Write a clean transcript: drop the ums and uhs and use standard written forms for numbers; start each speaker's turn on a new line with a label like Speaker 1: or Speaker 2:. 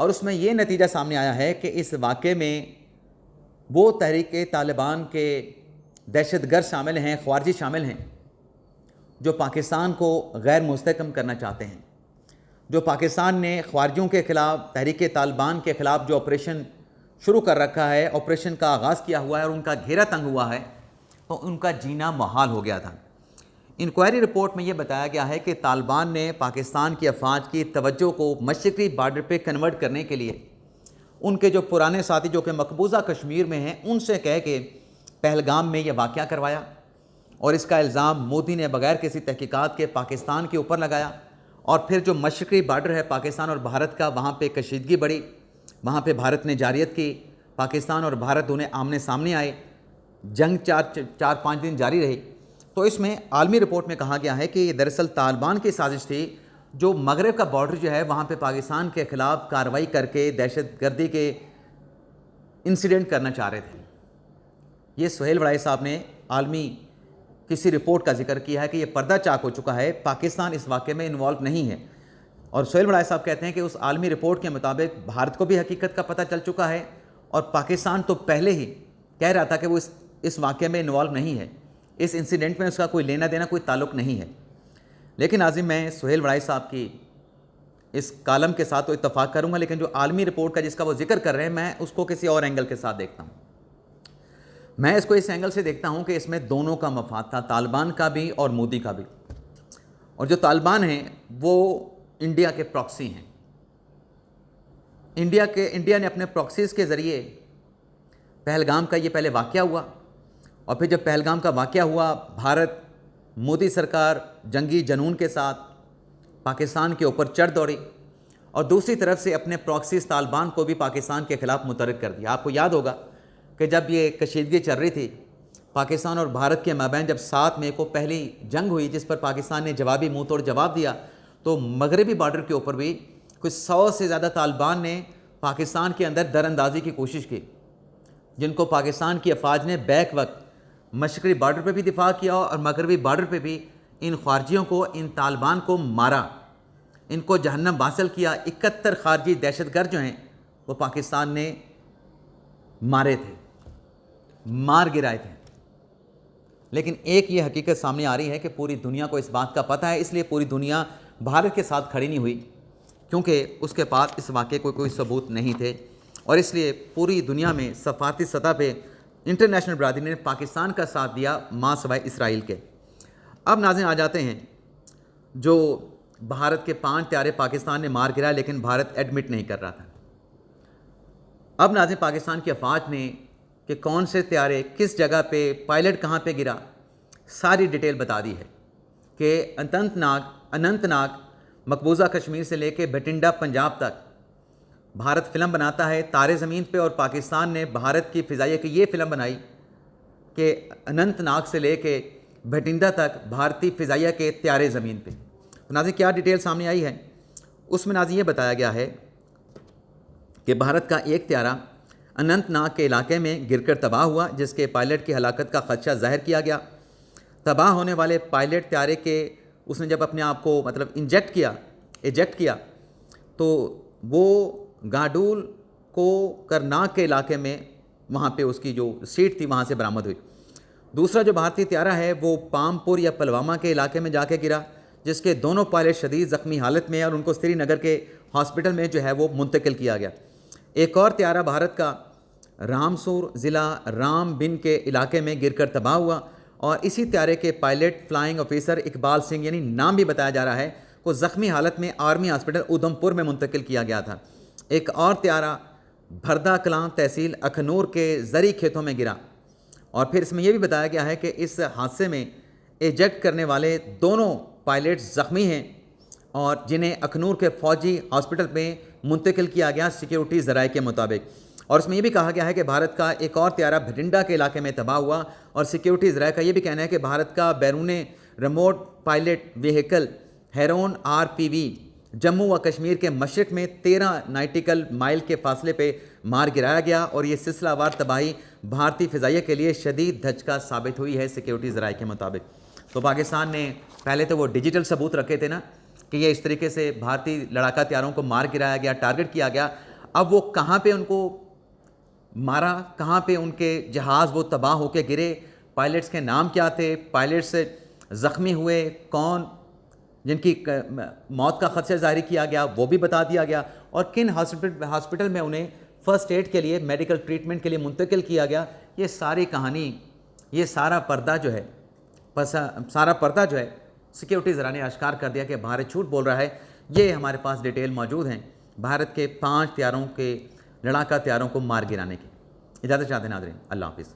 Speaker 1: اور اس میں یہ نتیجہ سامنے آیا ہے کہ اس واقعے میں وہ تحریک طالبان کے دہشت گرد شامل ہیں، خوارجی شامل ہیں، جو پاکستان کو غیر مستحکم کرنا چاہتے ہیں، جو پاکستان نے خوارجیوں کے خلاف، تحریک طالبان کے خلاف جو آپریشن شروع کر رکھا ہے، آپریشن کا آغاز کیا ہوا ہے اور ان کا گھیرا تنگ ہوا ہے، تو ان کا جینا محال ہو گیا تھا۔ انکوائری رپورٹ میں یہ بتایا گیا ہے کہ طالبان نے پاکستان کی افواج کی توجہ کو مشرقی بارڈر پہ کنورٹ کرنے کے لیے ان کے جو پرانے ساتھی جو کہ مقبوضہ کشمیر میں ہیں ان سے کہہ کے پہلگام میں یہ واقعہ کروایا، اور اس کا الزام مودی نے بغیر کسی تحقیقات کے پاکستان کے اوپر لگایا، اور پھر جو مشرقی بارڈر ہے پاکستان اور بھارت کا، وہاں پہ کشیدگی بڑھی، وہاں پہ بھارت نے جارحیت کی، پاکستان اور بھارت دونوں آمنے سامنے آئے، جنگ چار پانچ دن جاری رہی۔ تو اس میں عالمی رپورٹ میں کہا گیا ہے کہ یہ دراصل طالبان کی سازش تھی، جو مغرب کا بارڈر جو ہے وہاں پہ پاکستان کے خلاف کارروائی کر کے دہشت گردی کے انسیڈنٹ کرنا چاہ رہے تھے۔ یہ سہیل وڑائی صاحب نے عالمی کسی رپورٹ کا ذکر کیا ہے کہ یہ پردہ چاک ہو چکا ہے، پاکستان اس واقعے میں انوالو نہیں ہے، اور سہیل وڑائی صاحب کہتے ہیں کہ اس عالمی رپورٹ کے مطابق بھارت کو بھی حقیقت کا پتہ چل چکا ہے، اور پاکستان تو پہلے ہی کہہ رہا تھا کہ وہ اس واقعے میں انوالو نہیں ہے، اس انسیڈنٹ میں اس کا کوئی لینا دینا، کوئی تعلق نہیں ہے۔ لیکن ناظرین، میں سہیل وڑائی صاحب کی اس کالم کے ساتھ تو اتفاق کروں گا، لیکن جو عالمی رپورٹ کا جس کا وہ ذکر کر رہے ہیں، میں اس کو کسی اور اینگل کے ساتھ دیکھتا ہوں۔ میں اس کو اس اینگل سے دیکھتا ہوں کہ اس میں دونوں کا مفاد تھا، طالبان کا بھی اور مودی کا بھی، اور جو طالبان ہیں وہ انڈیا کے پراکسی ہیں۔ انڈیا نے اپنے پراکسیز کے ذریعے پہلگام کا یہ پہلے واقعہ ہوا، اور پھر جب پہلگام کا واقعہ ہوا، بھارت، مودی سرکار جنگی جنون کے ساتھ پاکستان کے اوپر چڑھ دوڑی، اور دوسری طرف سے اپنے پراکسیز طالبان کو بھی پاکستان کے خلاف متحرک کر دیا۔ آپ کو یاد ہوگا کہ جب یہ کشیدگی چل رہی تھی پاکستان اور بھارت کے مابین، جب 7 مئی کو پہلی جنگ ہوئی جس پر پاکستان نے جوابی منہ توڑ جواب دیا، تو مغربی بارڈر کے اوپر بھی کچھ 100 سے زیادہ طالبان نے پاکستان کے اندر در اندازی کی کوشش کی، جن کو پاکستان کی افواج نے بیک وقت مشرقی بارڈر پہ بھی دفاع کیا اور مغربی بارڈر پہ بھی ان خارجیوں کو، ان طالبان کو مارا، ان کو جہنم واصل کیا۔ 71 خارجی دہشت گرد جو ہیں وہ پاکستان نے مارے تھے، مار گرائے تھے۔ لیکن ایک یہ حقیقت سامنے آ رہی ہے کہ پوری دنیا کو اس بات کا پتہ ہے، اس لیے پوری دنیا بھارت کے ساتھ کھڑی نہیں ہوئی، کیونکہ اس کے پاس اس واقعے کو کوئی ثبوت نہیں تھے، اور اس لیے پوری دنیا میں سفارتی سطح پہ انٹرنیشنل برادری نے پاکستان کا ساتھ دیا، ماں سوائے اسرائیل کے۔ اب ناظرین آ جاتے ہیں جو بھارت کے 5 طیارے پاکستان نے مار گرائے، لیکن بھارت ایڈمٹ نہیں کر رہا تھا۔ اب ناظرین پاکستان کی افواج نے کہ کون سے طیارے کس جگہ پہ، پائلٹ کہاں پہ گرا، ساری ڈیٹیل بتا دی ہے کہ اننت ناگ مقبوضہ کشمیر سے لے کے بھٹنڈا پنجاب تک بھارت فلم بناتا ہے تارے زمین پہ، اور پاکستان نے بھارت کی فضائیہ کی یہ فلم بنائی کہ اننت ناگ سے لے کے بھٹنڈا تک بھارتی فضائیہ کے طیارے زمین پہ۔ ناظرین کیا ڈیٹیل سامنے آئی ہے، اس میں ناظرین یہ بتایا گیا ہے کہ بھارت کا ایک طیارہ اننت ناگ کے علاقے میں گر کر تباہ ہوا، جس کے پائلٹ کی ہلاکت کا خدشہ ظاہر کیا گیا۔ تباہ ہونے والے پائلٹ طیارے کے اس نے جب اپنے آپ کو ایجیکٹ کیا تو وہ گاڈول کو کرناک کے علاقے میں وہاں پہ اس کی جو سیٹ تھی وہاں سے برآمد ہوئی۔ دوسرا جو بھارتی طیارہ ہے وہ پامپور یا پلوامہ کے علاقے میں جا کے گرا، جس کے دونوں پائلٹ شدید زخمی حالت میں اور ان کو سری نگر کے ہاسپٹل میں جو ہے وہ منتقل کیا گیا۔ ایک اور طیارہ بھارت کا رامسور ضلع رام بن کے علاقے میں گر کر تباہ ہوا، اور اسی طیارے کے pilot flying officer Iqbal Singh, یعنی نام بھی بتایا جا رہا ہے، کو زخمی حالت میں آرمی ہاسپٹل ادھم پور میں منتقل کیا گیا تھا۔ ایک اور طیارہ بھردہ کلاں تحصیل اکھنور کے زرعی کھیتوں میں گرا، اور پھر اس میں یہ بھی بتایا گیا ہے کہ اس حادثے میں ایجیکٹ کرنے والے دونوں پائلٹس زخمی ہیں اور جنہیں اکھنور کے فوجی ہاسپٹل میں منتقل کیا گیا سیکیورٹی ذرائع کے مطابق۔ اور اس میں یہ بھی کہا گیا ہے کہ بھارت کا ایک اور طیارہ بھٹنڈا کے علاقے میں تباہ ہوا، اور سیکیورٹی ذرائع کا یہ بھی کہنا ہے کہ بھارت کا بیرون remote pilot vehicle ہیرون RPV Jammu و کشمیر کے مشرق میں 13 نائٹیکل مائل کے فاصلے پہ مار گرایا گیا، اور یہ سلسلہ وار تباہی بھارتی فضائیہ کے لیے شدید دھچکا ثابت ہوئی ہے سیکیورٹی ذرائع کے مطابق۔ تو پاکستان نے پہلے تو وہ ڈیجیٹل ثبوت رکھے تھے نا کہ یہ اس طریقے سے بھارتی لڑاکا طیاروں کو مار گرایا گیا، ٹارگٹ کیا گیا۔ اب وہ کہاں پہ ان کو مارا, کہاں پہ ان کے جہاز وہ تباہ ہو کے گرے, پائلٹس کے نام کیا تھے, پائلٹس زخمی ہوئے کون, جن کی موت کا خدشہ ظاہر کیا گیا وہ بھی بتا دیا گیا, اور کن ہاسپٹل میں انہیں فرسٹ ایڈ کے لیے, میڈیکل ٹریٹمنٹ کے لیے منتقل کیا گیا. یہ ساری کہانی, یہ سارا پردہ جو ہے سیکیورٹی ذرا نے اشکار کر دیا کہ بھارت جھوٹ بول رہا ہے. یہ ہمارے پاس ڈیٹیل موجود ہیں بھارت کے 5 طیاروں کے, لڑاکا طیاروں کو مار گرانے کی. اجازت چاہتے ہیں ناظرین, اللہ حافظ.